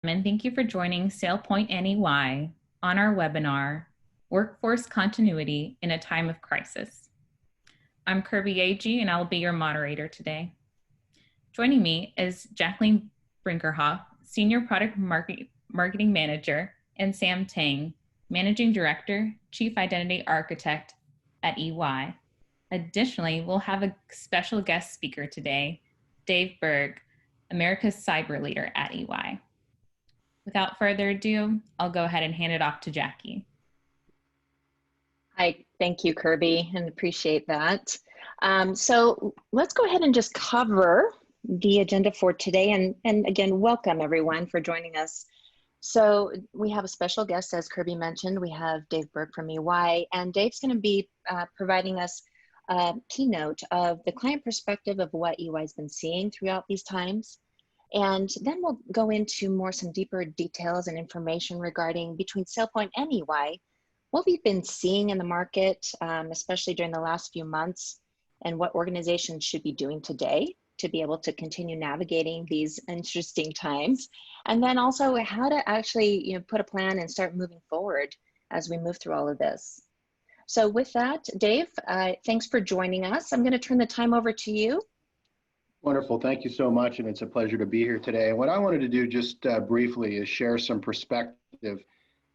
And thank you for joining SailPoint NEY on our webinar, Workforce Continuity in a Time of Crisis. I'm Kirby Agee, and I'll be your moderator today. Joining me is Jacqueline Brinkerhoff, Senior Product Marketing Manager, and Sam Tang, Managing Director, Chief Identity Architect at EY. Additionally, we'll have a special guest speaker today, Dave Berg, America's Cyber Leader at EY. Without further ado, I'll go ahead and hand it off to Jackie. Hi, thank you, Kirby, and appreciate that. So let's go ahead and just cover the agenda for today. And again, welcome everyone for joining us. So we have a special guest, as Kirby mentioned. We have Dave Berg from EY, and Dave's going to be providing us a keynote of the client perspective of what EY's been seeing throughout these times. And then we'll go into some deeper details and information regarding between SailPoint and EY, what we've been seeing in the market, especially during the last few months, and what organizations should be doing today to be able to continue navigating these interesting times. And then also how to actually put a plan and start moving forward as we move through all of this. So with that, Dave, thanks for joining us. I'm going to turn the time over to you. Wonderful. Thank you so much. And it's a pleasure to be here today. And what I wanted to do just briefly is share some perspective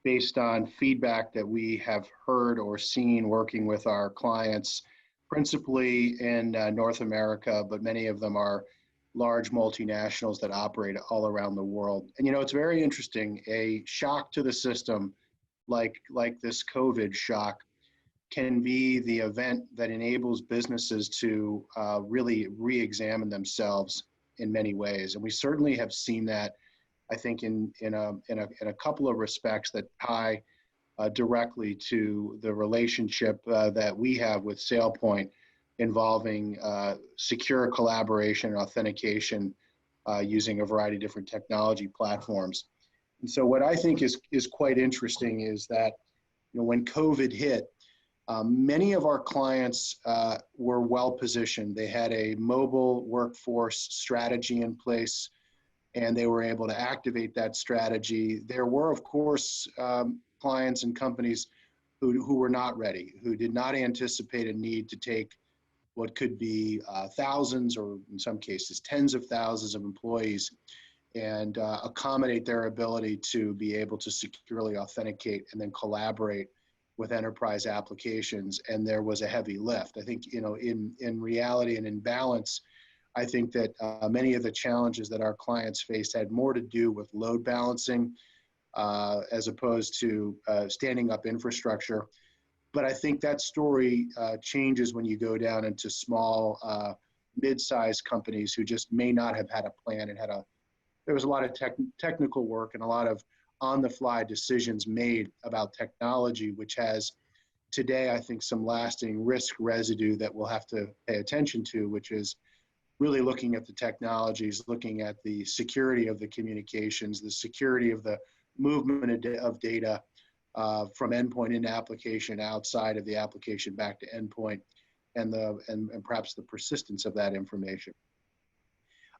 based on feedback that we have heard or seen working with our clients, principally in North America, but many of them are large multinationals that operate all around the world. And it's very interesting, a shock to the system like this COVID shock can be the event that enables businesses to really re-examine themselves in many ways. And we certainly have seen that, I think, in a couple of respects that tie directly to the relationship that we have with SailPoint involving secure collaboration and authentication using a variety of different technology platforms. And so what I think is quite interesting is that when COVID hit, many of our clients were well positioned. They had a mobile workforce strategy in place, and they were able to activate that strategy. There were, of course, clients and companies who were not ready, who did not anticipate a need to take what could be thousands, or in some cases, tens of thousands of employees and accommodate their ability to be able to securely authenticate and then collaborate with enterprise applications. And there was a heavy lift. I think, in reality and in balance, I think that many of the challenges that our clients faced had more to do with load balancing as opposed to standing up infrastructure. But I think that story changes when you go down into small, mid-sized companies who just may not have had a plan and there was a lot of technical work and a lot of on-the-fly decisions made about technology, which has today, I think, some lasting risk residue that we'll have to pay attention to, which is really looking at the technologies, looking at the security of the communications, the security of the movement of data from endpoint into application, outside of the application back to endpoint, and perhaps the persistence of that information.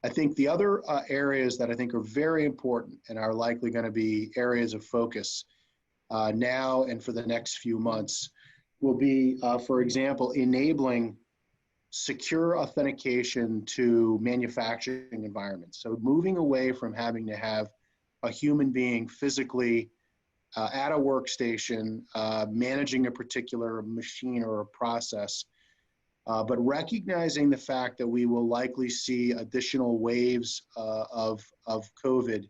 I think the other areas that I think are very important and are likely going to be areas of focus now and for the next few months will be, for example, enabling secure authentication to manufacturing environments. So moving away from having to have a human being physically at a workstation managing a particular machine or a process, but recognizing the fact that we will likely see additional waves of COVID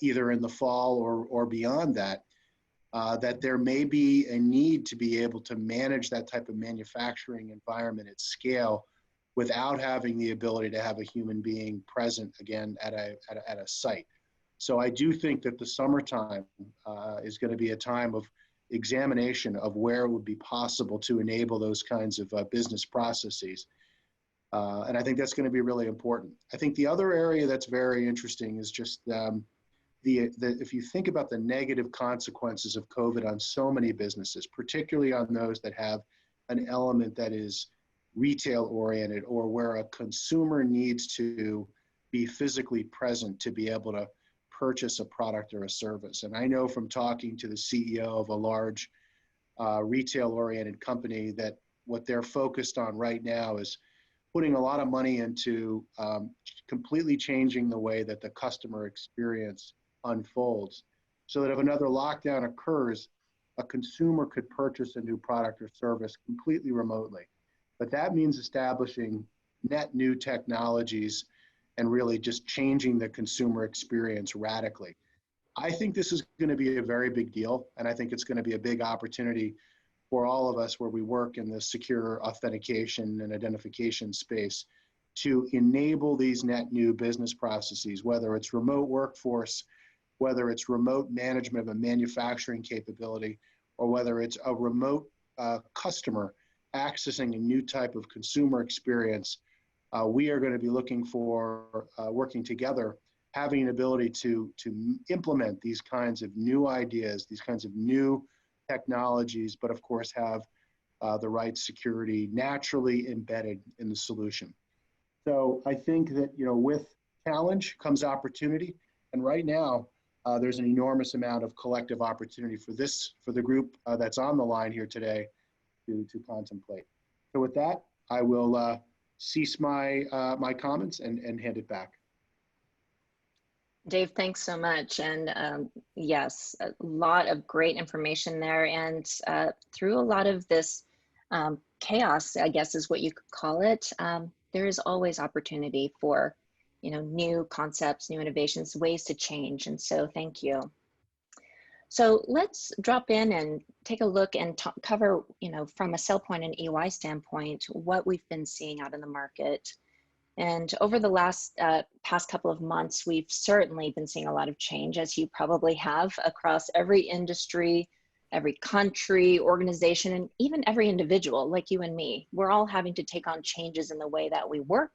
either in the fall or beyond that, that there may be a need to be able to manage that type of manufacturing environment at scale without having the ability to have a human being present again at a site. So I do think that the summertime is going to be a time of examination of where it would be possible to enable those kinds of business processes. And I think that's going to be really important. I think the other area that's very interesting is just if you think about the negative consequences of COVID on so many businesses, particularly on those that have an element that is retail oriented or where a consumer needs to be physically present to be able to purchase a product or a service. And I know from talking to the CEO of a large retail-oriented company that what they're focused on right now is putting a lot of money into completely changing the way that the customer experience unfolds, so that if another lockdown occurs, a consumer could purchase a new product or service completely remotely. But that means establishing net new technologies and really just changing the consumer experience radically. I think this is going to be a very big deal, and I think it's going to be a big opportunity for all of us where we work in the secure authentication and identification space to enable these net new business processes, whether it's remote workforce, whether it's remote management of a manufacturing capability, or whether it's a remote customer accessing a new type of consumer experience. We are going to be looking for working together, having an ability to implement these kinds of new ideas, these kinds of new technologies, but of course have the right security naturally embedded in the solution. So I think that, you know, with challenge comes opportunity, and right now there's an enormous amount of collective opportunity for the group that's on the line here today to contemplate. So with that, I will cease my my comments and hand it back. Dave, thanks so much. And yes, a lot of great information there. And through a lot of this chaos, I guess is what you could call it, there is always opportunity for, you know, new concepts, new innovations, ways to change. And so thank you. So let's drop in and take a look and cover, you know, from a SailPoint and EY standpoint, what we've been seeing out in the market. And over the past couple of months, we've certainly been seeing a lot of change, as you probably have, across every industry, every country, organization, and even every individual like you and me. We're all having to take on changes in the way that we work,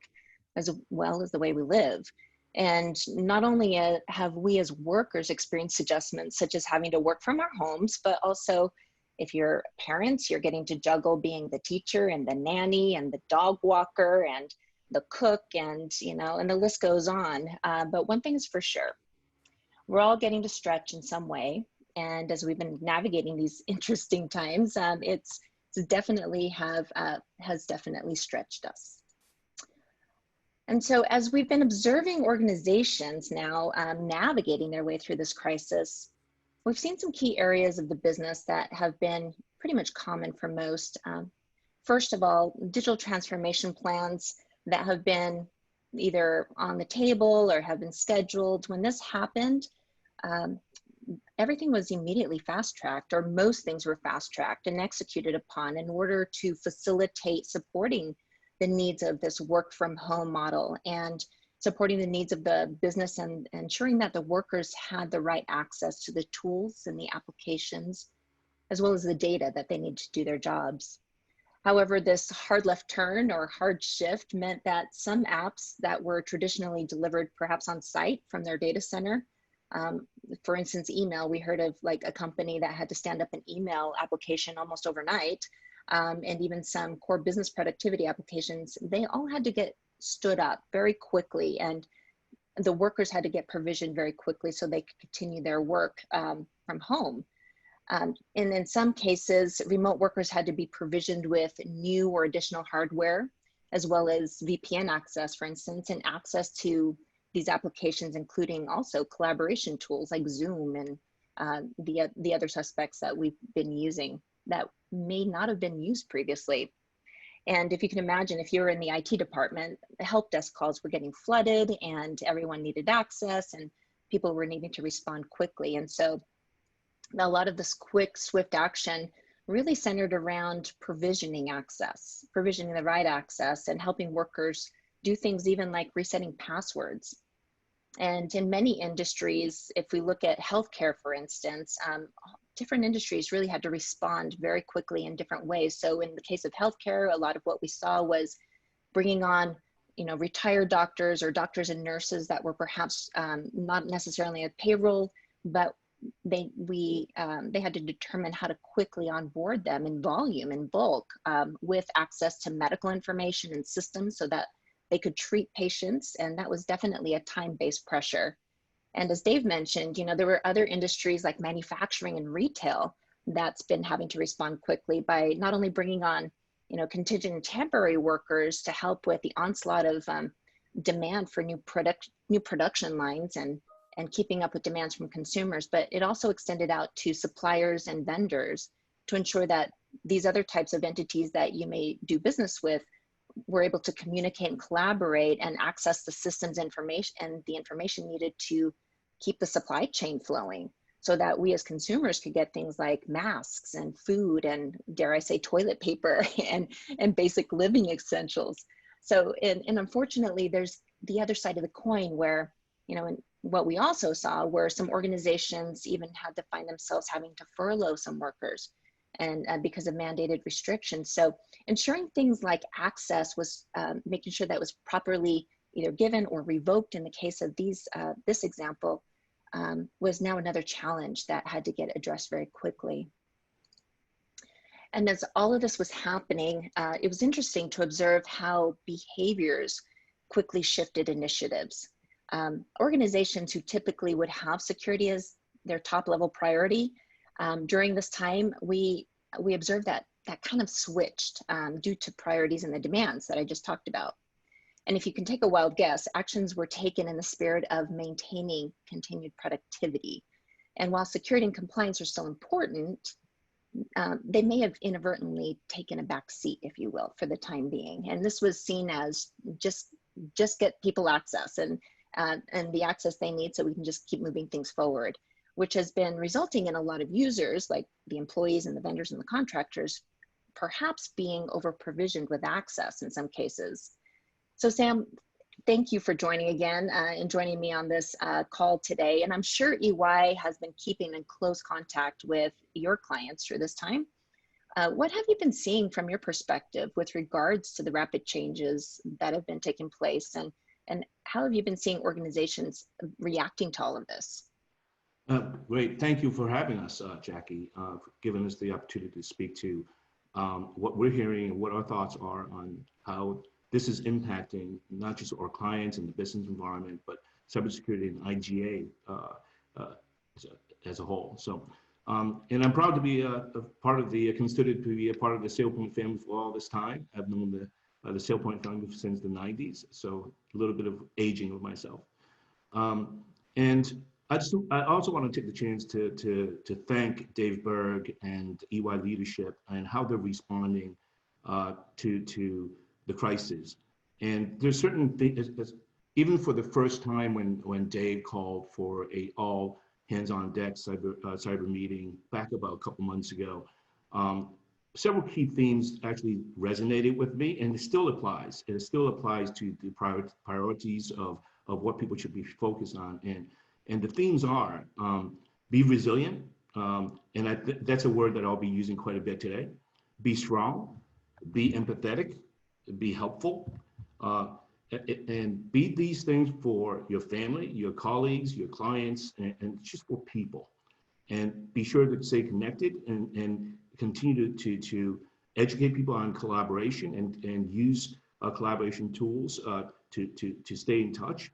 as well as the way we live. And not only have we as workers experienced adjustments, such as having to work from our homes, but also if you're parents, you're getting to juggle being the teacher and the nanny and the dog walker and the cook, and, you know, and the list goes on. But one thing is for sure, we're all getting to stretch in some way. And as we've been navigating these interesting times, it's definitely has definitely stretched us. And so as we've been observing organizations now navigating their way through this crisis, we've seen some key areas of the business that have been pretty much common for most. First of all, digital transformation plans that have been either on the table or have been scheduled. When this happened, everything was immediately fast-tracked, or most things were fast-tracked and executed upon in order to facilitate supporting the needs of this work from home model and supporting the needs of the business and ensuring that the workers had the right access to the tools and the applications, as well as the data that they need to do their jobs. However, this hard left turn or hard shift meant that some apps that were traditionally delivered perhaps on site from their data center, for instance, email, we heard of like a company that had to stand up an email application almost overnight, and even some core business productivity applications, they all had to get stood up very quickly, and the workers had to get provisioned very quickly so they could continue their work from home. And in some cases, remote workers had to be provisioned with new or additional hardware, as well as VPN access, for instance, and access to these applications, including also collaboration tools like Zoom and the other suspects that we've been using that may not have been used previously. And if you can imagine, if you're in the IT department, the help desk calls were getting flooded and everyone needed access and people were needing to respond quickly. And so a lot of this quick, swift action really centered around provisioning access, provisioning the right access, and helping workers do things even like resetting passwords. And in many industries, if we look at healthcare, for instance, different industries really had to respond very quickly in different ways. So in the case of healthcare, a lot of what we saw was bringing on, you know, retired doctors or doctors and nurses that were perhaps not necessarily a payroll, but they had to determine how to quickly onboard them in volume, in bulk, with access to medical information and systems so that they could treat patients. And that was definitely a time-based pressure. And as Dave mentioned, there were other industries like manufacturing and retail that's been having to respond quickly by not only bringing on, contingent and temporary workers to help with the onslaught of demand for new production lines and keeping up with demands from consumers, but it also extended out to suppliers and vendors to ensure that these other types of entities that you may do business with were able to communicate and collaborate and access the systems information and the information needed to keep the supply chain flowing so that we as consumers could get things like masks and food and, dare I say, toilet paper and basic living essentials. So, and unfortunately, there's the other side of the coin where, and what we also saw were some organizations even had to find themselves having to furlough some workers and because of mandated restrictions. So ensuring things like access was making sure that was properly either given or revoked in the case of this example was now another challenge that had to get addressed very quickly. And as all of this was happening, it was interesting to observe how behaviors quickly shifted initiatives. Organizations who typically would have security as their top level priority, during this time, we observed that kind of switched due to priorities and the demands that I just talked about. And if you can take a wild guess, actions were taken in the spirit of maintaining continued productivity. And while security and compliance are still important, they may have inadvertently taken a back seat, if you will, for the time being. And this was seen as just get people access and the access they need so we can just keep moving things forward, which has been resulting in a lot of users, like the employees and the vendors and the contractors, perhaps being over-provisioned with access in some cases. So Sam, thank you for joining again and joining me on this call today. And I'm sure EY has been keeping in close contact with your clients through this time. What have you been seeing from your perspective with regards to the rapid changes that have been taking place? And how have you been seeing organizations reacting to all of this? Great. Thank you for having us, Jackie, for giving us the opportunity to speak to what we're hearing and what our thoughts are on how this is impacting not just our clients and the business environment, but cybersecurity and IGA as a whole. So, and I'm proud to be a part of the, considered to be a part of the SailPoint family for all this time. I've known the SailPoint family since the 90s, so a little bit of aging of myself. And I also want to take the chance to thank Dave Berg and EY leadership and how they're responding to the crisis. And there's certain things, even for the first time when Dave called for a all hands on deck cyber meeting back about a couple months ago, several key themes actually resonated with me, and it still applies. It still applies to the priorities of what people should be focused on. And the themes are be resilient, and that's a word that I'll be using quite a bit today. Be strong, be empathetic, be helpful, and be these things for your family, your colleagues, your clients, and just for people. And be sure to stay connected and continue to educate people on collaboration and use collaboration tools to stay in touch.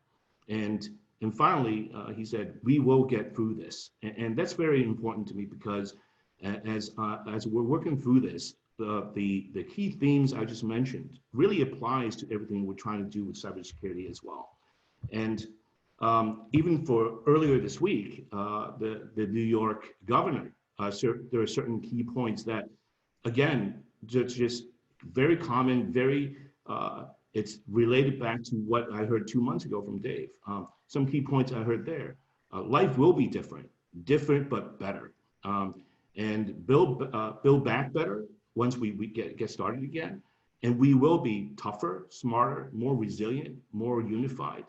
And finally, he said, we will get through this. And that's very important to me because as we're working through this, the key themes I just mentioned really applies to everything we're trying to do with cybersecurity as well. And even for earlier this week, the New York governor, there are certain key points that, again, just very common, very, it's related back to what I heard 2 months ago from Dave. Some key points I heard there. Life will be different but better. And build back better once we get started again. And we will be tougher, smarter, more resilient, more unified,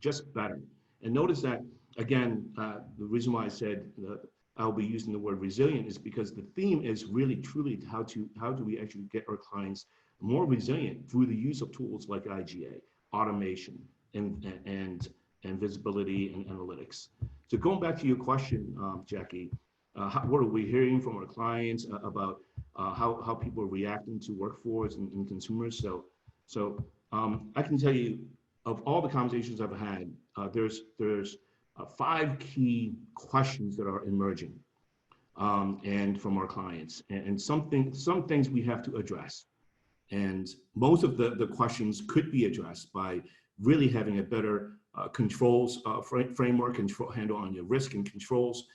just better. And notice that, again, the reason why I said I'll be using the word resilient is because the theme is really truly how do we actually get our clients more resilient through the use of tools like IGA, automation, and visibility and analytics. So going back to your question, Jackie, what are we hearing from our clients about how people are reacting to workforce and consumers? So I can tell you, of all the conversations I've had, there's 5 key questions that are emerging and from our clients, and some things we have to address. And most of the questions could be addressed by really having a better controls framework, handle on your risk and controls,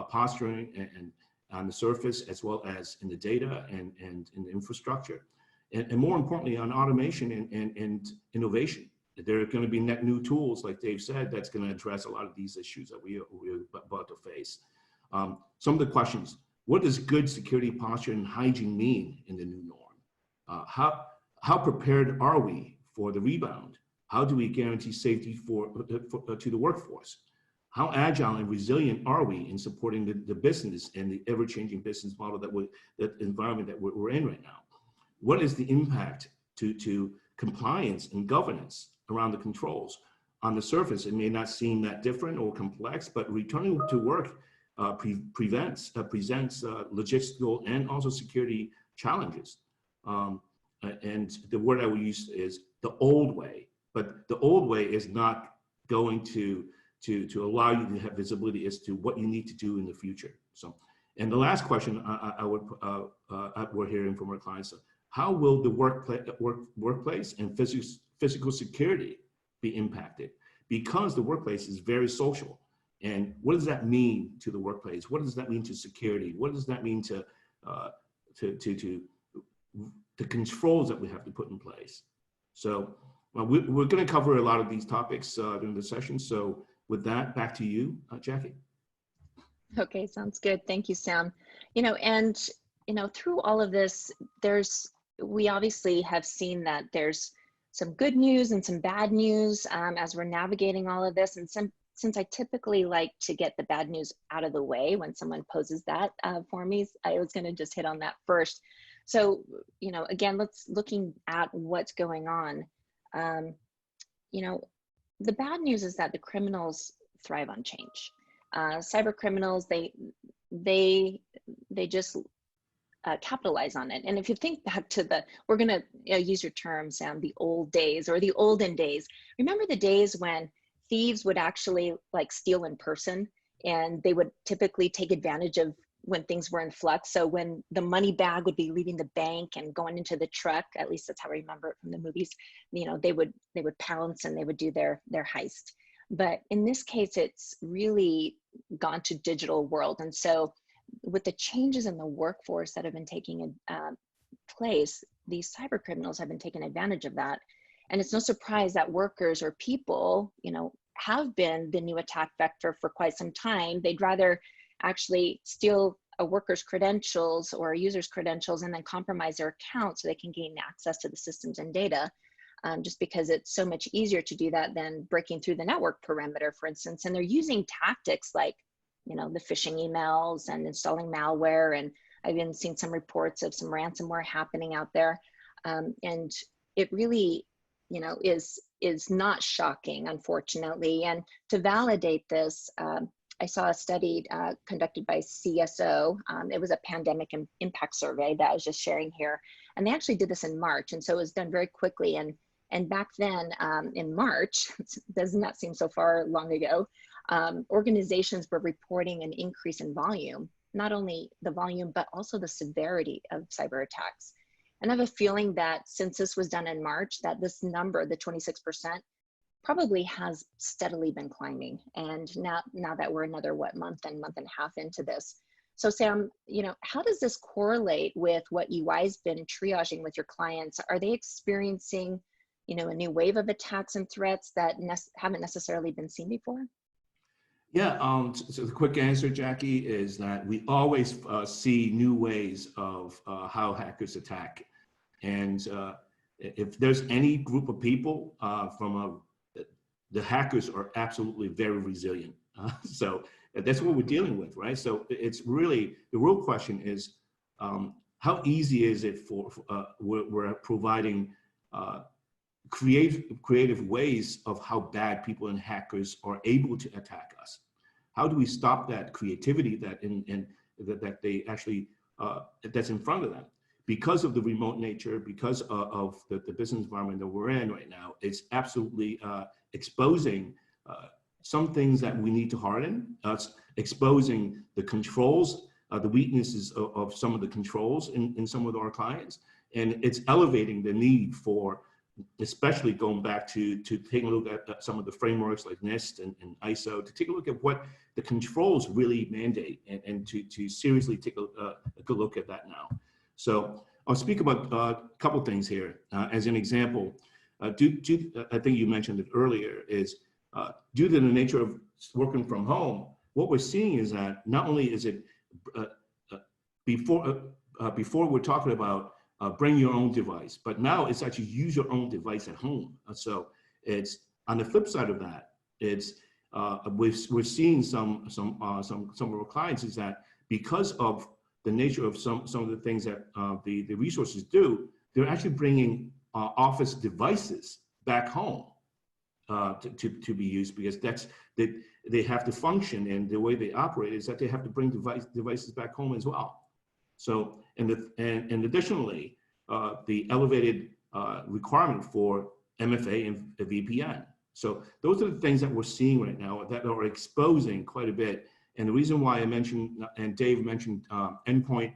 posturing and on the surface, as well as in the data and in the infrastructure. And more importantly, on automation and innovation. There are going to be net new tools, like Dave said, that's going to address a lot of these issues that we're about to face. Some of the questions: what does good security posture and hygiene mean in the new norm? How prepared are we for the rebound? How do we guarantee safety to the workforce? How agile and resilient are we in supporting the business and the ever-changing business model that environment that we're in right now? What is the impact to compliance and governance around the controls? On the surface, it may not seem that different or complex, but returning to work presents logistical and also security challenges. And the word I would use is the old way, but the old way is not going to allow you to have visibility as to what you need to do in the future. So, and the last question we're hearing from our clients: how will the workplace and physical security be impacted? Because the workplace is very social. And what does that mean to the workplace? What does that mean to security? What does that mean to the controls that we have to put in place? So we're going to cover a lot of these topics during the session. So with that, back to you, Jackie. Okay, sounds good. Thank you, Sam. And through all of this, we obviously have seen that there's some good news and some bad news as we're navigating all of this. And since I typically like to get the bad news out of the way when someone poses that for me, I was going to just hit on that first. So, again, looking at what's going on. The bad news is that the criminals thrive on change. Cyber criminals, they just capitalize on it. And if you think back to we're going to use your term, Sam, the old days or the olden days. Remember the days when thieves would actually steal in person, and they would typically take advantage of when things were in flux. So when the money bag would be leaving the bank and going into the truck, at least that's how I remember it from the movies, they would pounce and they would do their heist. But in this case, it's really gone to digital world. And so with the changes in the workforce that have been taking place, these cyber criminals have been taking advantage of that. And it's no surprise that workers or people, have been the new attack vector for quite some time. They'd rather actually steal a worker's credentials or a user's credentials and then compromise their account so they can gain access to the systems and data, just because it's so much easier to do that than breaking through the network perimeter, for instance. And they're using tactics like, the phishing emails and installing malware. And I've even seen some reports of some ransomware happening out there. And it really, is not shocking, unfortunately. And to validate this, I saw a study conducted by CSO. It was a pandemic impact survey that I was just sharing here. And they actually did this in March. And so it was done very quickly. And back then in March, does not seem so far long ago, organizations were reporting an increase in volume, not only the volume, but also the severity of cyber attacks. And I have a feeling that since this was done in March, that this number, the 26%, probably has steadily been climbing. And now that we're another month and a half into this. So Sam, how does this correlate with what UI's been triaging with your clients? Are they experiencing, a new wave of attacks and threats that haven't necessarily been seen before? Yeah, so the quick answer, Jackie, is that we always see new ways of how hackers attack. And if there's any group of people the hackers are absolutely very resilient. So that's what we're dealing with, right? So it's really, the real question is, how easy is it we're providing creative ways of how bad people and hackers are able to attack us? How do we stop that creativity that they actually, that's in front of them? Because of the remote nature, because of the business environment that we're in right now, it's absolutely exposing some things that we need to harden. It's exposing the controls, the weaknesses of some of the controls in some of our clients. And it's elevating the need for, especially going back to taking a look at some of the frameworks like NIST and ISO, to take a look at what the controls really mandate, and to seriously take a good look at that now. So I'll speak about a couple things here. As an example, I think you mentioned it earlier, is due to the nature of working from home, what we're seeing is that not only is it, before we're talking about bring your own device, but now it's actually use your own device at home. So it's, on the flip side of that, it's we're seeing some of our clients is that because of the nature of some of the things that the resources do, they're actually bringing office devices back home to be used, because that's they have to function, and the way they operate is that they have to bring devices back home as well. So and additionally, the elevated requirement for MFA and VPN. So those are the things that we're seeing right now that are exposing quite a bit. And the reason why I mentioned, and Dave mentioned, endpoint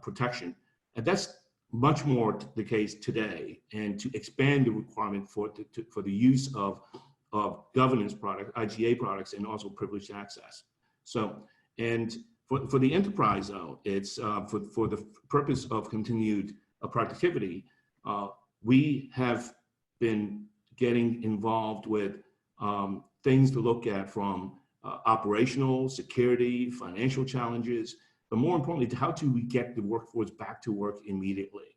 protection, and that's much more the case today. And to expand the requirement for the use of governance product, IGA products, and also privileged access. So, and for the enterprise though, it's for the purpose of continued productivity, we have been getting involved with things to look at from operational, security, financial challenges, but more importantly, how do we get the workforce back to work immediately?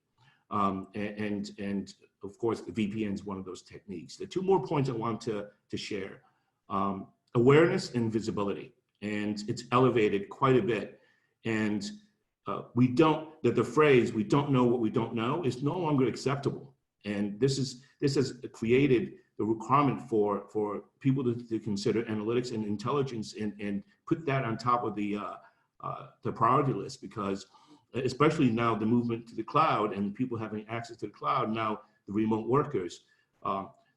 And of course, the VPN is one of those techniques. The two more points I want to share: awareness and visibility, and it's elevated quite a bit. And the phrase "we don't know what we don't know" is no longer acceptable. And this has created the requirement for people to consider analytics and intelligence and put that on top of the priority list, because especially now the movement to the cloud and people having access to the cloud, now the remote workers.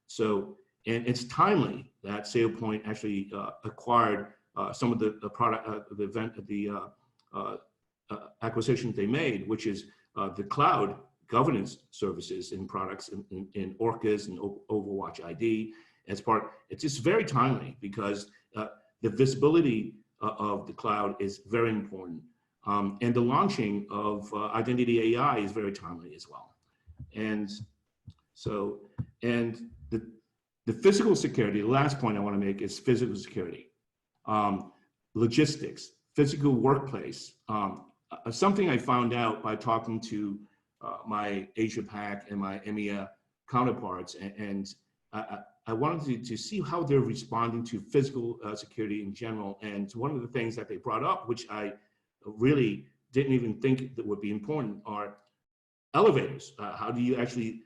So, and it's timely that SailPoint actually acquired some of the product, the acquisitions they made, which is the cloud governance services and products in Orcas and Overwatch ID as part. It's just very timely because the visibility of the cloud is very important. And the launching of Identity AI is very timely as well. And so, and the physical security, the last point I want to make is physical security. Logistics, physical workplace. Something I found out by talking to my Asia Pac and my EMEA counterparts, and I wanted to see how they're responding to physical security in general. And one of the things that they brought up, which I really didn't even think that would be important, are elevators. How do you actually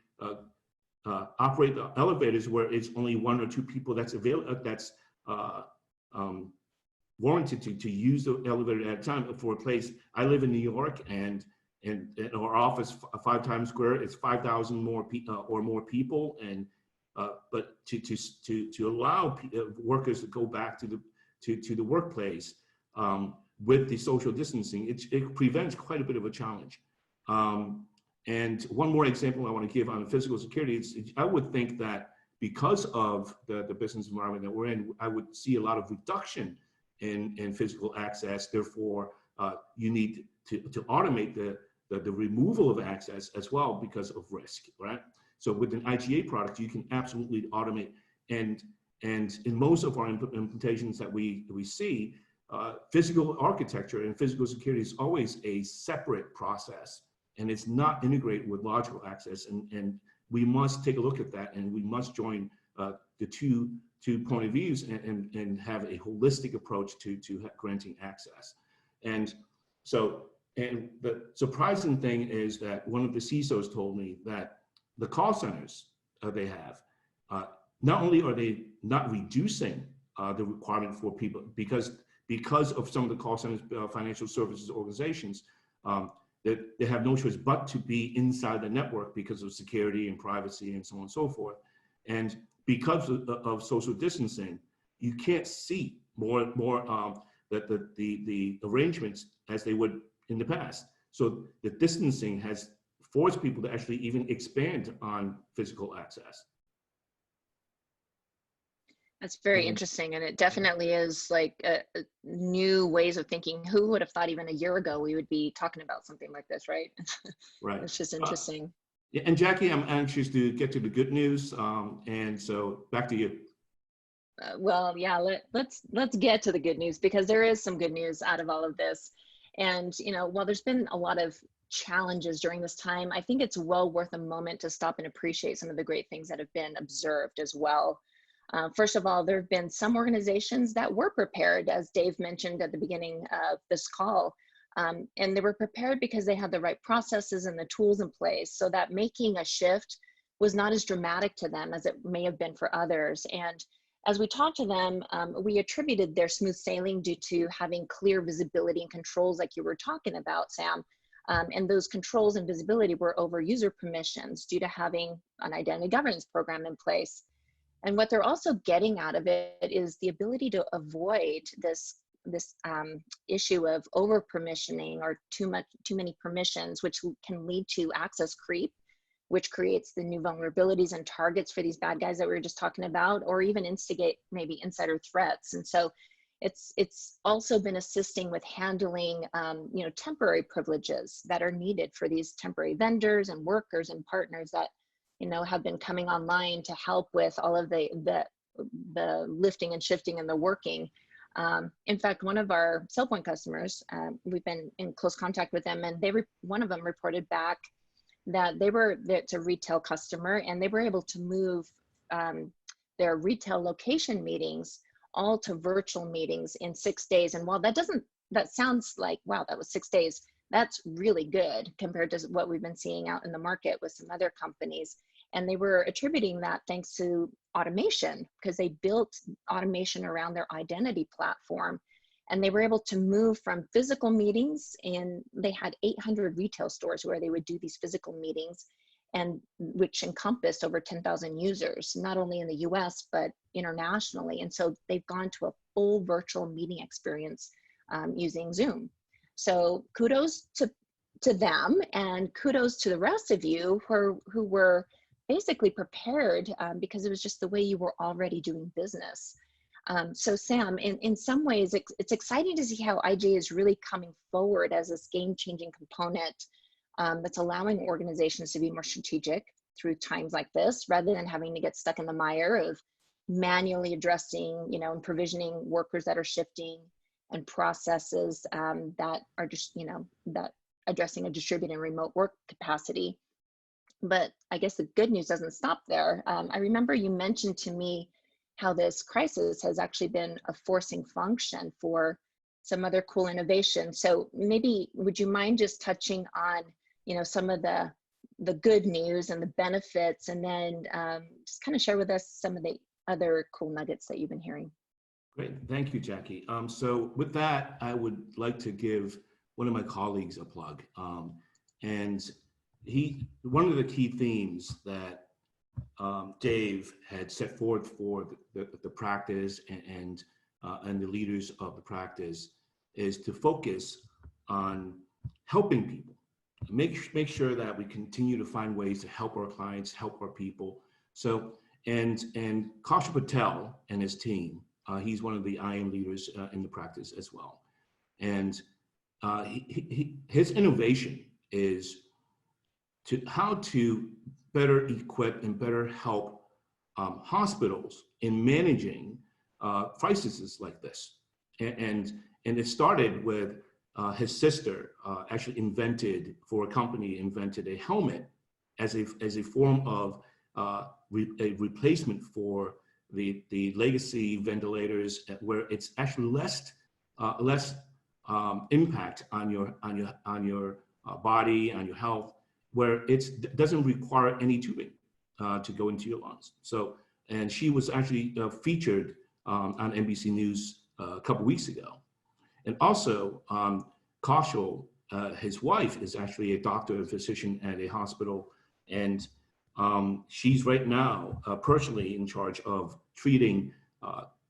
operate the elevators where it's only one or two people that's available, that's warranted to use the elevator at a time? For a place, I live in New York, and our office 5 Times Square is 5,000 more or more people, and but to allow workers to go back to the workplace with the social distancing, it prevents quite a bit of a challenge. And one more example I want to give on physical security, I would think that because of the business environment that we're in, I would see a lot of reduction in physical access. Therefore, you need to automate the removal of access as well because of risk, right? So with an IGA product, you can absolutely automate. And in most of our implementations that we see, physical architecture and physical security is always a separate process, and it's not integrated with logical access. And we must take a look at that, and we must join the two point of views and have a holistic approach to granting access. And so, and the surprising thing is that one of the CISOs told me that the call centers they have, not only are they not reducing the requirement for people because of some of the call centers, financial services organizations, that they have no choice but to be inside the network because of security and privacy and so on and so forth. And because of social distancing, you can't see the arrangements as they would in the past. So the distancing has forced people to actually even expand on physical access. That's very interesting, and it definitely is like new ways of thinking. Who would have thought even a year ago we would be talking about something like this, right? Right. It's just interesting. Yeah, and Jackie, I'm anxious to get to the good news, and so back to you. Well, yeah, let's get to the good news, because there is some good news out of all of this. And while there's been a lot of challenges during this time, I think it's well worth a moment to stop and appreciate some of the great things that have been observed as well. First of all, there have been some organizations that were prepared, as Dave mentioned at the beginning of this call, and they were prepared because they had the right processes and the tools in place, so that making a shift was not as dramatic to them as it may have been for others. And as we talked to them, we attributed their smooth sailing due to having clear visibility and controls like you were talking about, Sam. And those controls and visibility were over user permissions due to having an identity governance program in place. And what they're also getting out of it is the ability to avoid this issue of over permissioning or too many permissions, which can lead to access creep, which creates the new vulnerabilities and targets for these bad guys that we were just talking about, or even instigate maybe insider threats. And so it's also been assisting with handling temporary privileges that are needed for these temporary vendors and workers and partners that have been coming online to help with all of the lifting and shifting and the working. In fact, one of our SailPoint customers, we've been in close contact with them, and one of them reported back that it's a retail customer, and they were able to move their retail location meetings all to virtual meetings in 6 days. And while that sounds like, wow, that was 6 days, that's really good compared to what we've been seeing out in the market with some other companies. And they were attributing that thanks to automation, because they built automation around their identity platform. And they were able to move from physical meetings, and they had 800 retail stores where they would do these physical meetings, and which encompassed over 10,000 users, not only in the US, but internationally. And so they've gone to a full virtual meeting experience using Zoom. So kudos to them, and kudos to the rest of you who were basically prepared because it was just the way you were already doing business. So Sam, in some ways, it's exciting to see how IGA is really coming forward as this game-changing component that's allowing organizations to be more strategic through times like this, rather than having to get stuck in the mire of manually addressing, and provisioning workers that are shifting, and processes that are just, that addressing a distributed and remote work capacity. But I guess the good news doesn't stop there. I remember you mentioned to me how this crisis has actually been a forcing function for some other cool innovation. So maybe would you mind just touching on, some of the good news and the benefits, and then just kind of share with us some of the other cool nuggets that you've been hearing. Great, thank you, Jackie. So with that, I would like to give one of my colleagues a plug. And one of the key themes that Dave had set forth for the practice and the leaders of the practice is to focus on helping people. Make sure that we continue to find ways to help our clients, help our people. So, and Kaushal Patel and his team, he's one of the IAM leaders in the practice as well. And his innovation is how to better equip and better help hospitals in managing crises like this. And it started with his sister actually invented a helmet as a form of a replacement for the legacy ventilators, where it's actually less impact on your body, on your health, where it doesn't require any tubing to go into your lungs. So, and she was actually featured on NBC News a couple weeks ago. And also, Kaushal, his wife, is actually a doctor and physician at a hospital, and she's right now personally in charge of treating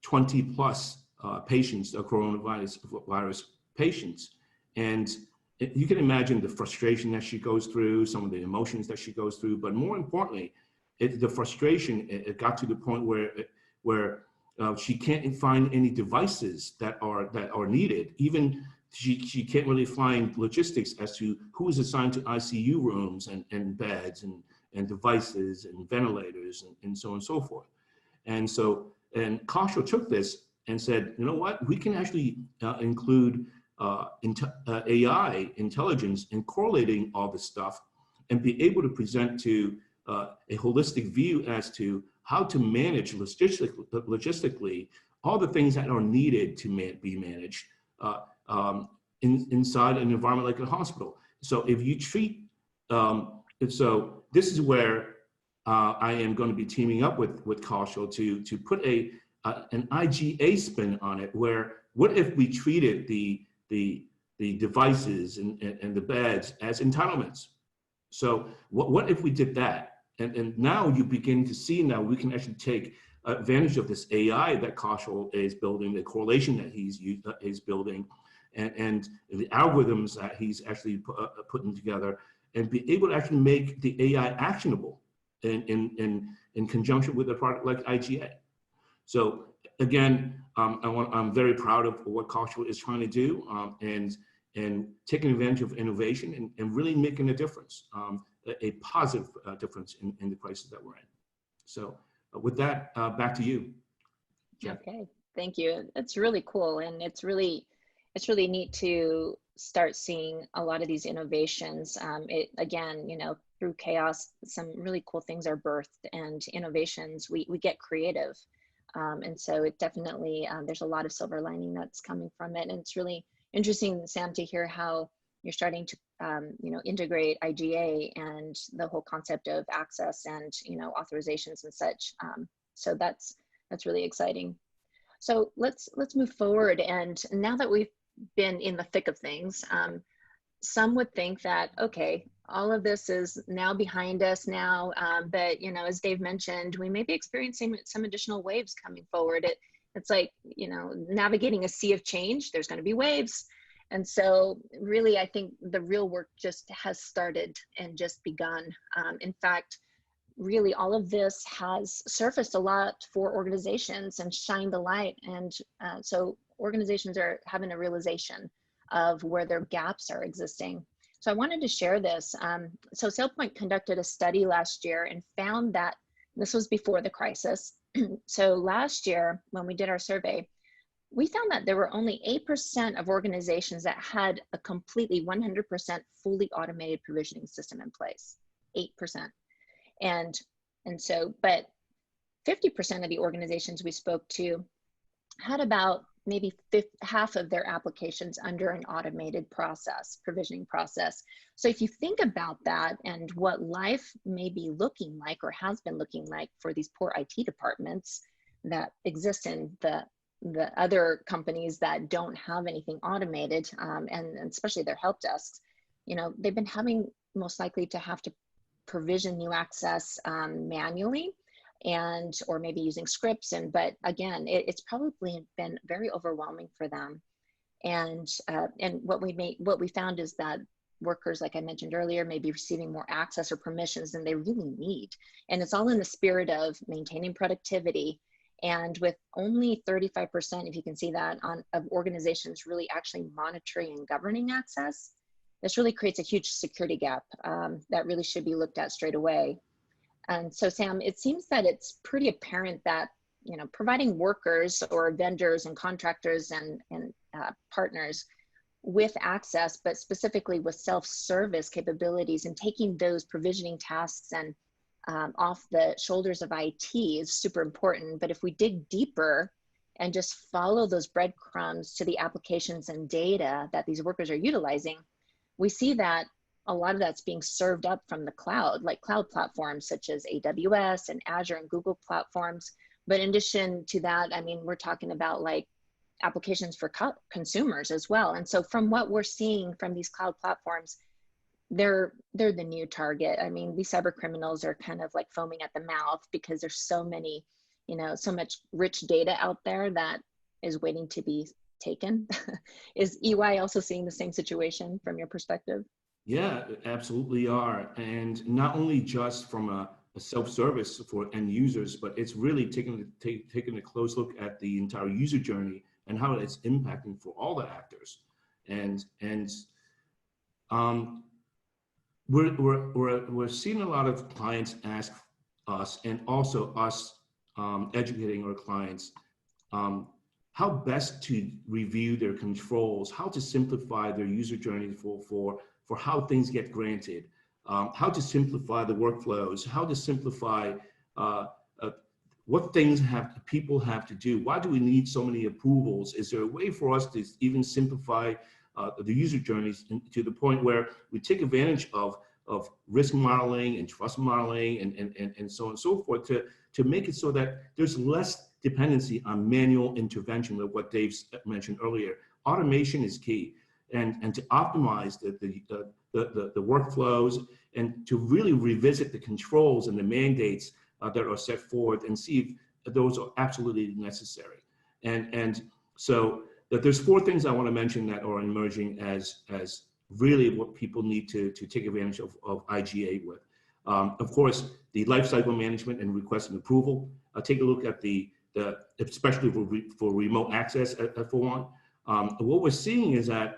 20 plus patients, coronavirus patients. And you can imagine the frustration that she goes through, some of the emotions that she goes through, but more importantly, the frustration, it got to the point where she can't find any devices that are needed. Even she can't really find logistics as to who is assigned to ICU rooms and beds and devices and ventilators and so on and so forth. And Kaushal took this and said, you know what, we can actually include AI intelligence in correlating all this stuff and be able to present to a holistic view as to how to manage logistically all the things that are needed to be managed inside an environment like a hospital. So if you treat, so this is where I am going to be teaming up with Kaushal to put an IGA spin on it, where what if we treated the devices and the beds as entitlements? So what if we did that? And now you begin to see, now we can actually take advantage of this AI that Kaushal is building, the correlation that he's building, and the algorithms that he's actually putting together, and be able to actually make the AI actionable in conjunction with a product like IGA. So again, I'm very proud of what Kaushal is trying to do, and taking advantage of innovation and really making a difference, a positive difference in the crisis that we're in. So with that, back to you, Jeff. Okay, thank you. It's really cool, and it's really neat to start seeing a lot of these innovations. Again, you know, through chaos, some really cool things are birthed, and innovations, we get creative. And so it definitely, there's a lot of silver lining that's coming from it. And it's really interesting, Sam, to hear how you're starting to, you know, integrate IGA and the whole concept of access and, you know, authorizations and such. So that's really exciting. So let's move forward. And now that we've been in the thick of things, some would think that, okay, all of this is now behind us now, but, you know, as Dave mentioned, we may be experiencing some additional waves coming forward. It's like, you know, navigating a sea of change, there's going to be waves. And so really, I think the real work just has started and just begun. In fact, really all of this has surfaced a lot for organizations and shined the light. And so organizations are having a realization of where their gaps are existing. So I wanted to share this. So SailPoint conducted a study last year and found that, this was before the crisis. So last year, when we did our survey, we found that there were only 8% of organizations that had a completely 100% fully automated provisioning system in place, 8%. And so, but 50% of the organizations we spoke to had about maybe half of their applications under an automated process, provisioning process. So if you think about that and what life may be looking like or has been looking like for these poor IT departments that exist in the other companies that don't have anything automated, and especially their help desks, you know, they've been having most likely to have to provision new access manually, and or maybe using scripts. But again, it's probably been very overwhelming for them. And what we found is that workers, like I mentioned earlier, may be receiving more access or permissions than they really need. And it's all in the spirit of maintaining productivity. And with only 35%, if you can see that, of organizations really actually monitoring and governing access, this really creates a huge security gap that really should be looked at straight away. And so, Sam, it seems that it's pretty apparent that, you know, providing workers or vendors and contractors and partners with access, but specifically with self-service capabilities and taking those provisioning tasks and off the shoulders of IT is super important. But if we dig deeper and just follow those breadcrumbs to the applications and data that these workers are utilizing, we see that a lot of that's being served up from the cloud, like cloud platforms such as AWS and Azure and Google platforms. But in addition to that, I mean, we're talking about like applications for consumers as well. And so from what we're seeing from these cloud platforms, they're the new target. I mean, these cyber criminals are kind of like foaming at the mouth because there's so many so much rich data out there that is waiting to be taken. Is EY also seeing the same situation from your perspective? Yeah, absolutely are. And not only just from a self-service for end users, but it's really taking a close look at the entire user journey and how it's impacting for all the actors. And um, we're seeing a lot of clients ask us, and also us educating our clients, how best to review their controls, how to simplify their user journey for how things get granted, how to simplify the workflows, how to simplify what things people have to do. Why do we need so many approvals? Is there a way for us to even simplify the user journeys to the point where we take advantage of risk modeling and trust modeling and so on and so forth to make it so that there's less dependency on manual intervention, like what Dave mentioned earlier. Automation is key, and to optimize the workflows and to really revisit the controls and the mandates that are set forth and see if those are absolutely necessary. And so there's four things I want to mention that are emerging as really what people need to take advantage of IGA with. Of course, the lifecycle management and request and approval. Take a look at especially for remote access for one. What we're seeing is that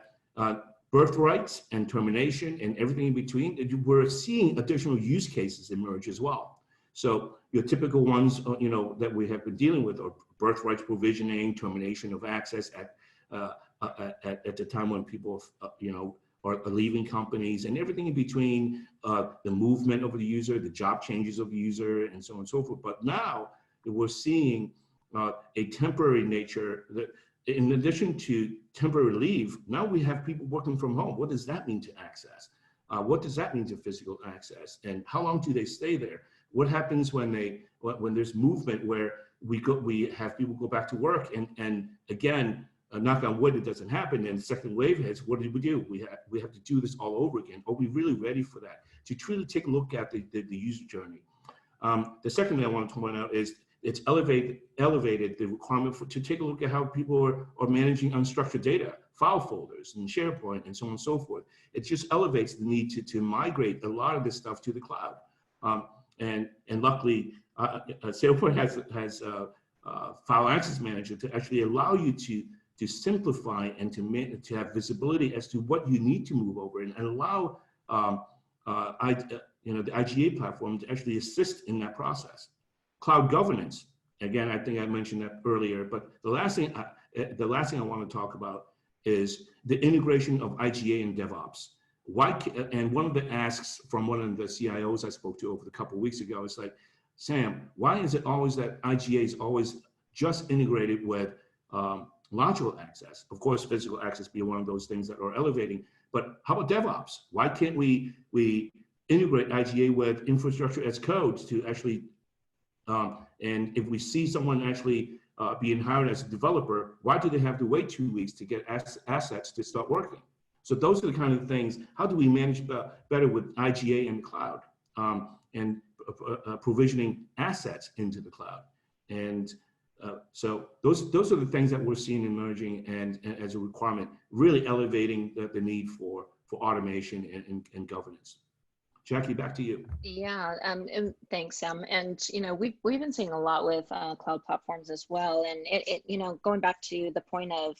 birthrights and termination and everything in between, we're seeing additional use cases emerge as well. So your typical ones, that we have been dealing with are birthrights provisioning, termination of access at the time when people, are leaving companies, and everything in between, the movement of the user, the job changes of the user, and so on and so forth. But now we're seeing a temporary nature that, in addition to temporary leave, now we have people working from home. What does that mean to access? What does that mean to physical access? And how long do they stay there? What happens when there's movement where we have people go back to work and again, knock on wood, it doesn't happen, and the second wave hits, what do? We have to do this all over again. Are we really ready for that? To truly take a look at the user journey. The second thing I want to point out is it's elevated the requirement to take a look at how people are managing unstructured data, file folders, and SharePoint, and so on and so forth. It just elevates the need to migrate a lot of this stuff to the cloud. And luckily, SailPoint has File Access Manager to actually allow you to simplify and to have visibility as to what you need to move over, and allow the IGA platform to actually assist in that process. Cloud governance, again, I think I mentioned that earlier, but the last thing I want to talk about is the integration of IGA and DevOps. And one of the asks from one of the CIOs I spoke to over a couple of weeks ago is like, Sam, why is it always that IGA is always just integrated with logical access? Of course, physical access being one of those things that are elevating, but how about DevOps? Why can't we integrate IGA with infrastructure as code to actually, and if we see someone actually being hired as a developer, why do they have to wait 2 weeks to get assets to start working? So those are the kind of things. How do we manage better with IGA and cloud, and provisioning assets into the cloud? And so those are the things that we're seeing emerging and as a requirement, really elevating the need for automation and governance. Jackie, back to you. Yeah, and thanks, Sam. And we've been seeing a lot with cloud platforms as well. And it going back to the point of,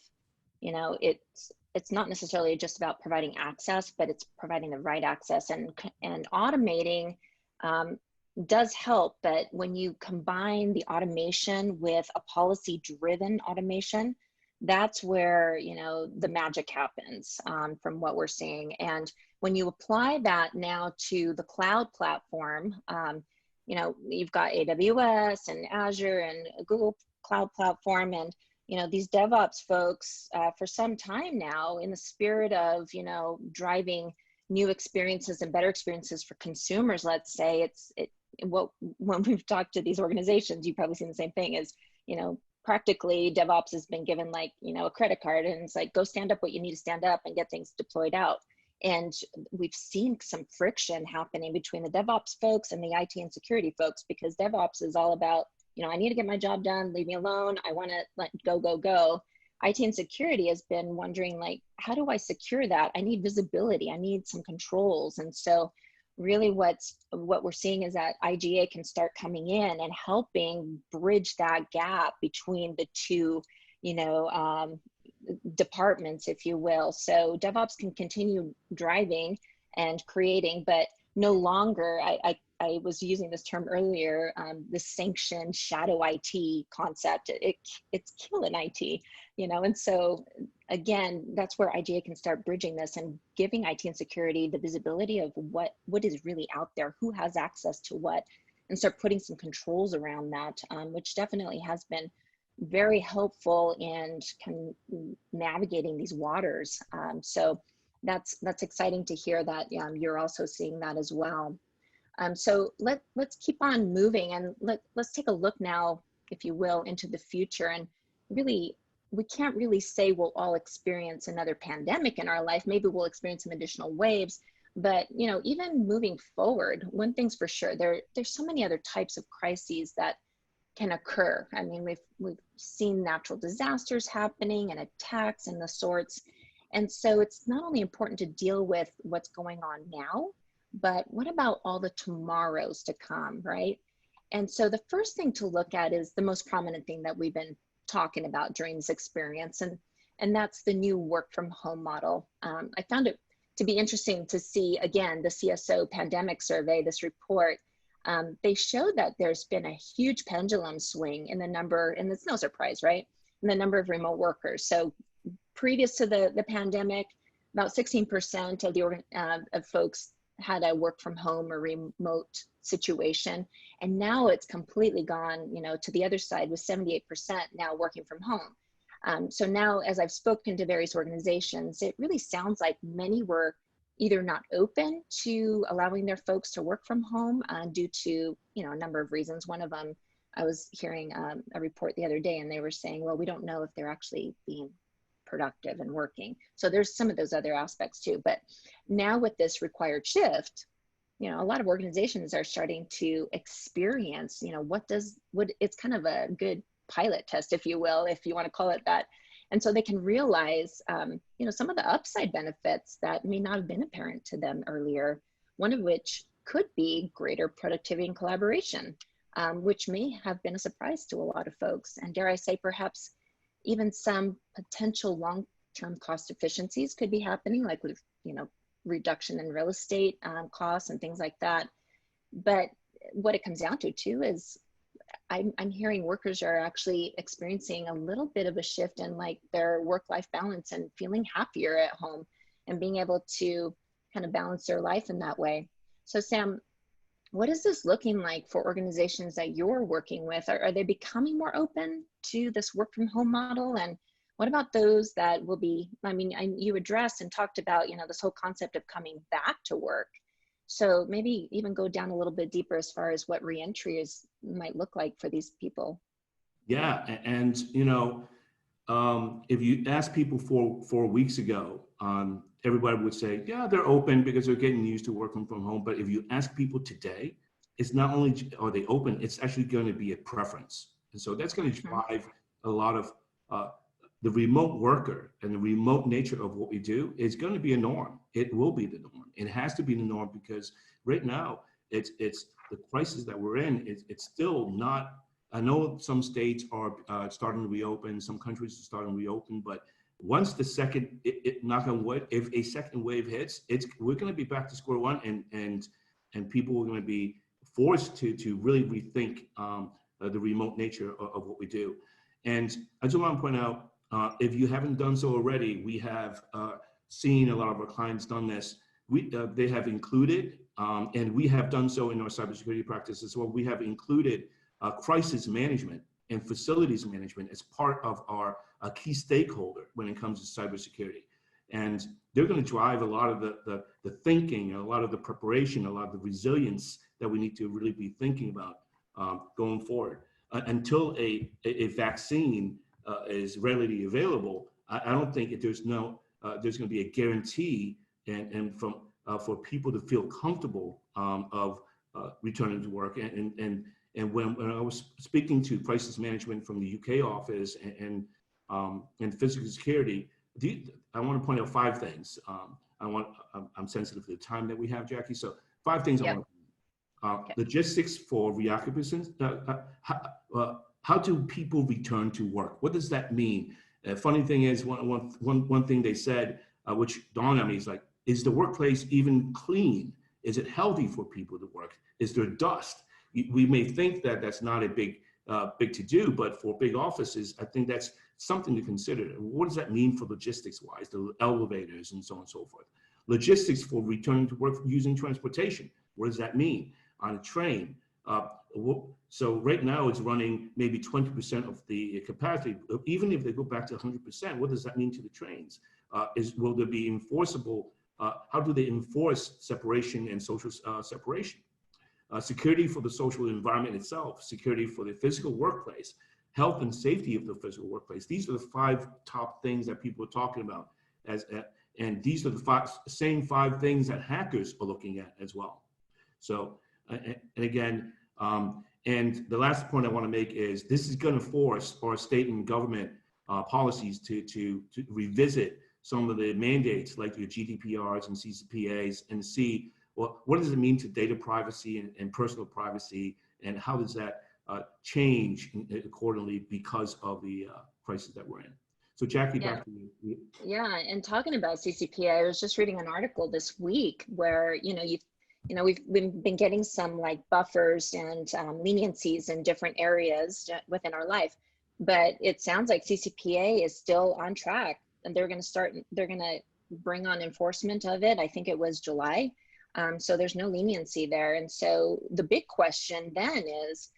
it's not necessarily just about providing access, but it's providing the right access, and automating does help. But when you combine the automation with a policy-driven automation, that's where the magic happens, from what we're seeing. And when you apply that now to the cloud platform, you've got AWS and Azure and Google Cloud Platform, and these DevOps folks for some time now, in the spirit of driving new experiences and better experiences for consumers, let's say, when we've talked to these organizations, you've probably seen the same thing, is practically DevOps has been given a credit card, and it's like, go stand up what you need to stand up and get things deployed out. And we've seen some friction happening between the DevOps folks and the IT and security folks, because DevOps is all about I need to get my job done, leave me alone. I want to let go. IT and security has been wondering, like, how do I secure that? I need visibility. I need some controls. And so really what we're seeing is that IGA can start coming in and helping bridge that gap between the two, departments, if you will. So DevOps can continue driving and creating, but no longer, I was using this term earlier, the sanctioned shadow IT concept. It's killing IT, and so again, that's where IGA can start bridging this and giving IT and security the visibility of what is really out there, who has access to what, and start putting some controls around that, which definitely has been very helpful in navigating these waters. So that's exciting to hear that you're also seeing that as well. So let's keep on moving, and let's take a look now, if you will, into the future. And really, we can't really say we'll all experience another pandemic in our life. Maybe we'll experience some additional waves, but even moving forward, one thing's for sure, there's so many other types of crises that can occur. I mean, we've seen natural disasters happening and attacks and the sorts. And so it's not only important to deal with what's going on now, but what about all the tomorrows to come, right? And so the first thing to look at is the most prominent thing that we've been talking about during this experience, and that's the new work from home model. I found it to be interesting to see, again, the CSO pandemic survey, this report. They showed that there's been a huge pendulum swing in the number, and it's no surprise, right, in the number of remote workers. So previous to the pandemic, about 16% of folks had a work from home or remote situation. And now it's completely gone, to the other side, with 78% now working from home. So now, as I've spoken to various organizations, it really sounds like many were either not open to allowing their folks to work from home due to, a number of reasons. One of them, I was hearing a report the other day, and they were saying, well, we don't know if they're actually being productive and working. So there's some of those other aspects too. But now with this required shift, a lot of organizations are starting to experience, what it's kind of a good pilot test, if you will, if you want to call it that. And so they can realize, some of the upside benefits that may not have been apparent to them earlier, one of which could be greater productivity and collaboration, which may have been a surprise to a lot of folks. And dare I say, perhaps even some potential long-term cost efficiencies could be happening, like with, reduction in real estate costs and things like that. But what it comes down to too is I'm hearing workers are actually experiencing a little bit of a shift in like their work-life balance and feeling happier at home and being able to kind of balance their life in that way. So Sam, what is this looking like for organizations that you're working with? Are they becoming more open to this work from home model? And what about those that will be, you addressed and talked about, this whole concept of coming back to work. So maybe even go down a little bit deeper as far as what reentry might look like for these people. Yeah, and if you ask people 4 weeks ago, everybody would say, yeah, they're open because they're getting used to working from home. But if you ask people today, it's not only are they open, it's actually going to be a preference. And so that's going to drive a lot of the remote worker, and the remote nature of what we do is going to be a norm. It will be the norm. It has to be the norm because right now it's the crisis that we're in. It's still not. I know some states are starting to reopen, some countries are starting to reopen, but once the second, knock on wood, if a second wave hits, we're going to be back to square one, and people are going to be forced to really rethink the remote nature of what we do. And I just want to point out, if you haven't done so already, we have seen a lot of our clients done this. They have included, and we have done so in our cybersecurity practice as well. We have included crisis management and facilities management as part of our key stakeholder when it comes to cybersecurity. And they're going to drive a lot of the thinking, a lot of the preparation, a lot of the resilience that we need to really be thinking about going forward. Until a vaccine is readily available, I don't think there's going to be a guarantee and for people to feel comfortable of returning to work. And when I was speaking to crisis management from the UK office and physical security, I want to point out 5 things. I'm sensitive to the time that we have, Jackie. So 5 things I want to. Logistics for reoccupancy. How do people return to work? What does that mean? Funny thing is, one thing they said, which dawned on me, is like, is the workplace even clean? Is it healthy for people to work? Is there dust? We may think that that's not a big to do, but for big offices, I think that's something to consider. What does that mean for logistics-wise, the elevators and so on and so forth? Logistics for returning to work using transportation. What does that mean? On a train. So right now it's running maybe 20% of the capacity. Even if they go back to 100%, what does that mean to the trains? Will there be enforceable? How do they enforce separation and social separation? Security for the social environment itself, security for the physical workplace, health and safety of the physical workplace. These are the 5 top things that people are talking about, and these are the same 5 things that hackers are looking at as well. So, and again, and the last point I want to make is this is going to force our state and government policies to revisit some of the mandates like your GDPRs and CCPAs and see, well, what does it mean to data privacy and personal privacy, and how does that change accordingly because of the crisis that we're in? So Jackie, back to you. Yeah, and talking about CCPA, I was just reading an article this week where, we've been getting some like buffers and leniencies in different areas within our life, but it sounds like CCPA is still on track, and they're going to bring on enforcement of it. I think it was July. So there's no leniency there. And so the big question then is,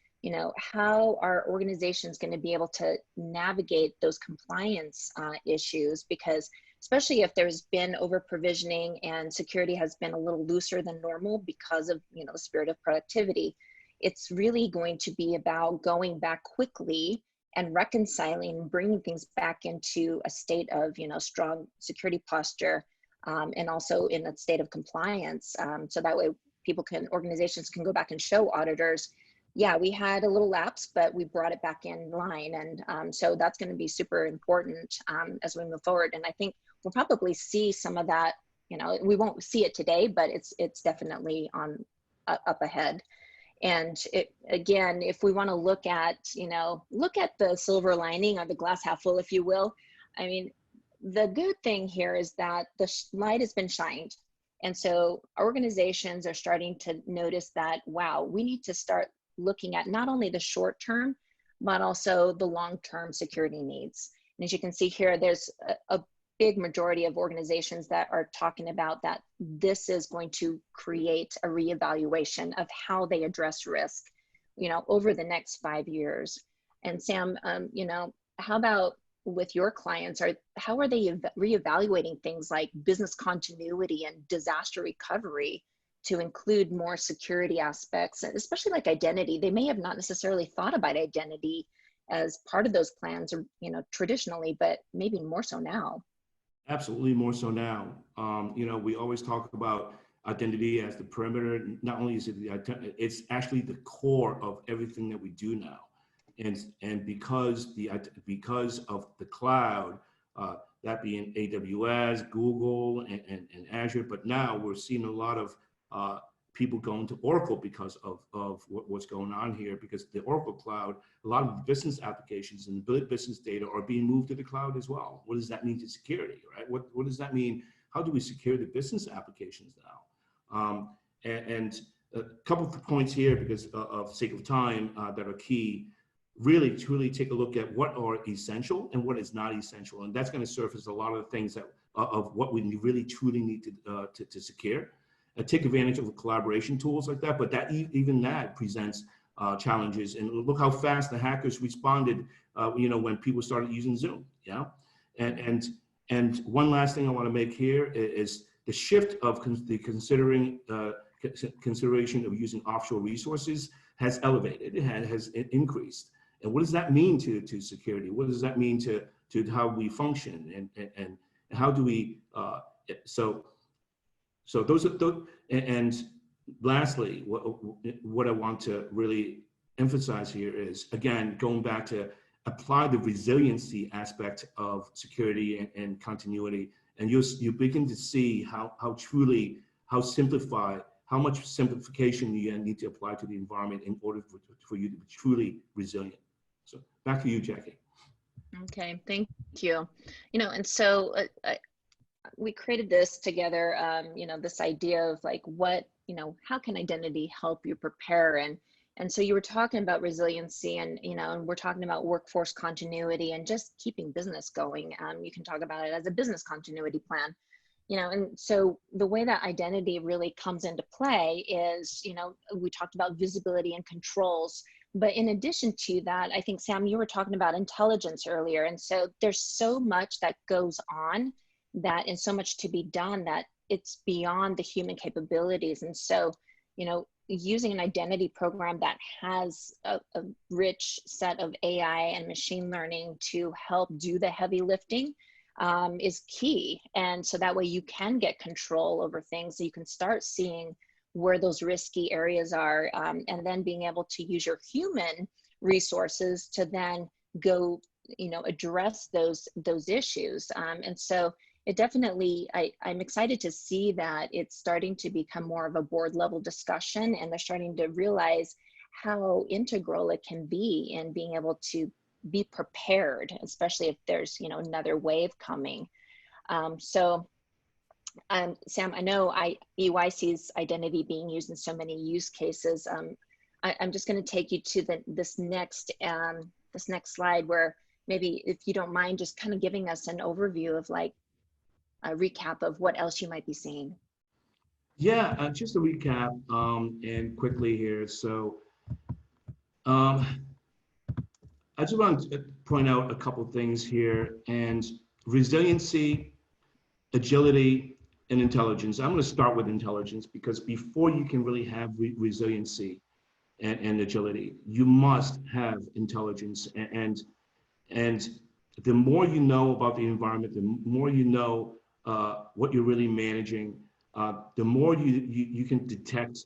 how are organizations going to be able to navigate those compliance issues? Because especially if there's been over provisioning and security has been a little looser than normal because of, the spirit of productivity, it's really going to be about going back quickly and reconciling, bringing things back into a state of, strong security posture, and also in a state of compliance. So that way organizations can go back and show auditors, yeah, we had a little lapse, but we brought it back in line. And so that's going to be super important as we move forward. And I think we'll probably see some of that, we won't see it today, but it's definitely up ahead. And again, if we want to look at the silver lining or the glass half full, if you will, I mean, the good thing here is that the light has been shined. And so organizations are starting to notice that, wow, we need to start looking at not only the short term, but also the long-term security needs. And as you can see here, there's a big majority of organizations that are talking about that this is going to create a reevaluation of how they address risk, over the next 5 years. And Sam, how about with your clients? How are they reevaluating things like business continuity and disaster recovery to include more security aspects, especially like identity? They may have not necessarily thought about identity as part of those plans, or traditionally, but maybe more so now. Absolutely more so now. We always talk about identity as the perimeter. Not only is it it's actually the core of everything that we do now. And because of the cloud, that being AWS, Google, and Azure, but now we're seeing a lot of people going to Oracle because of what's going on here, because the Oracle cloud, a lot of the business applications and the business data are being moved to the cloud as well. What does that mean to security, right? What does that mean? How do we secure the business applications now? And a couple of points here, because of sake of time, that are key. Really, truly take a look at what are essential and what is not essential. And that's going to surface a lot of the things that of what we really truly need to secure. Take advantage of the collaboration tools like that, but even that presents challenges. And look how fast the hackers responded, when people started using Zoom. Yeah, and one last thing I want to make here is the shift of the consideration of using offshore resources has elevated. It has increased. And what does that mean to security? What does that mean to how we function, and how do we so those are those. And lastly, what I want to really emphasize here is, again, going back to apply the resiliency aspect of security and continuity, and you begin to see how much simplification you need to apply to the environment in order for you to be truly resilient. So back to you, Jackie. Okay, thank you. And so we created this together, this idea of like how can identity help you prepare? And so you were talking about resiliency and we're talking about workforce continuity and just keeping business going. You can talk about it as a business continuity plan. And so the way that identity really comes into play is, we talked about visibility and controls, but in addition to that, I think, Sam, you were talking about intelligence earlier. And so there's so much that goes on and so much to be done that it's beyond the human capabilities. And so, using an identity program that has a rich set of AI and machine learning to help do the heavy lifting is key. And so that way you can get control over things. So you can start seeing where those risky areas are, and then being able to use your human resources to then go, address those issues. And so it definitely, I'm excited to see that it's starting to become more of a board level discussion, and they're starting to realize how integral it can be in being able to be prepared, especially if there's, another wave coming. Sam, I know EY sees identity being used in so many use cases. I'm just going to take you to this next slide, where maybe if you don't mind just kind of giving us an overview of like a recap of what else you might be seeing. Yeah, just a recap and quickly here. So I just want to point out a couple things here, and resiliency, agility, and intelligence. I'm going to start with intelligence, because before you can really have resiliency and agility, you must have intelligence. And the more you know about the environment, the more you know what you're really managing, the more you can detect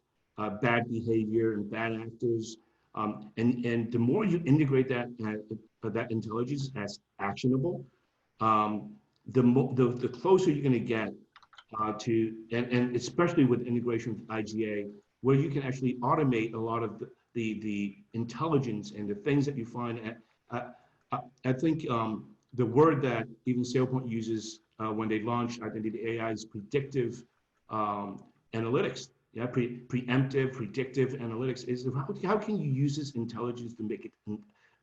bad behavior and bad actors. And the more you integrate that intelligence as actionable, the closer you're going to get to, and especially with integration with IGA, where you can actually automate a lot of the intelligence and the things that you find. I think the word that even SailPoint uses when they launched identity AI is predictive analytics. Yeah, preemptive, predictive analytics is how can you use this intelligence to make it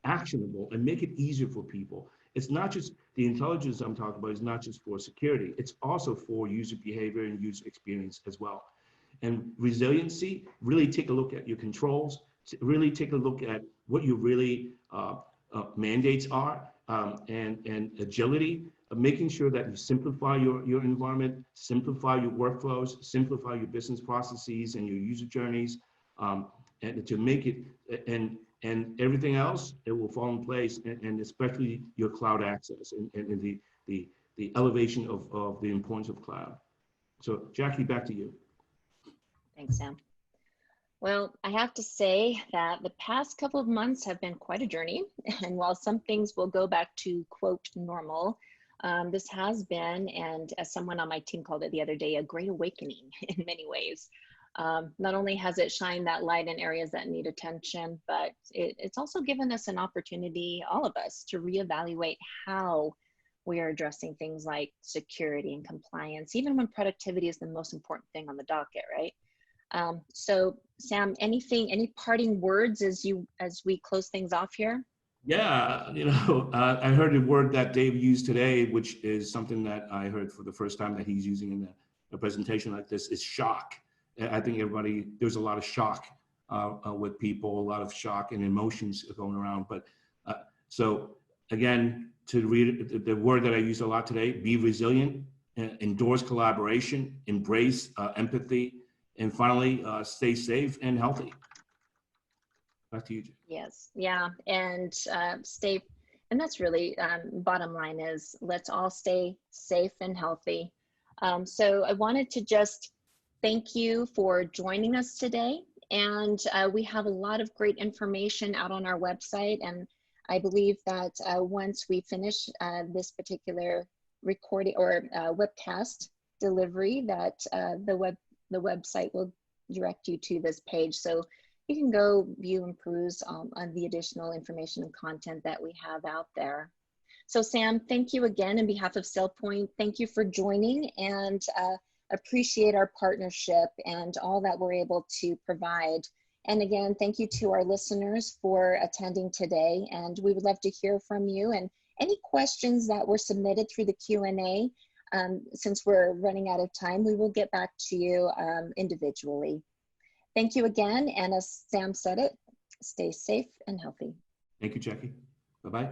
actionable and make it easier for people? It's not just the intelligence I'm talking about is not just for security, it's also for user behavior and user experience as well. And resiliency, really take a look at your controls, really take a look at what your really mandates are, and agility, making sure that you simplify your environment, simplify your workflows, simplify your business processes and your user journeys, and to make it, and everything else, it will fall in place, and especially your cloud access and the elevation of the importance of cloud. So Jackie, back to you. Thanks, Sam. Well, I have to say that the past couple of months have been quite a journey. And while some things will go back to, quote, normal, this has been, and as someone on my team called it the other day, a great awakening in many ways. Not only has it shined that light in areas that need attention, but it's also given us an opportunity, all of us, to reevaluate how we are addressing things like security and compliance, even when productivity is the most important thing on the docket, right? So Sam, any parting words as we close things off here? Yeah, I heard a word that Dave used today, which is something that I heard for the first time that he's using in a presentation like this, is shock. I think there's a lot of shock with people, a lot of shock and emotions going around. But so again, to read the word that I use a lot today, be resilient, endorse collaboration, embrace empathy, and finally, stay safe and healthy. Back to you, Jim. Yes, yeah, and stay, and that's really bottom line is let's all stay safe and healthy. So I wanted to just thank you for joining us today, And we have a lot of great information out on our website. And I believe that once we finish this particular recording or webcast delivery, that the website will direct you to this page. So you can go view and peruse on the additional information and content that we have out there. So Sam, thank you again on behalf of SailPoint. Thank you for joining, and appreciate our partnership and all that we're able to provide. And again, thank you to our listeners for attending today. And we would love to hear from you, and any questions that were submitted through the Q&A. Since we're running out of time, we will get back to you individually. Thank you again. And as Sam said it, stay safe and healthy. Thank you, Jackie. Bye-bye.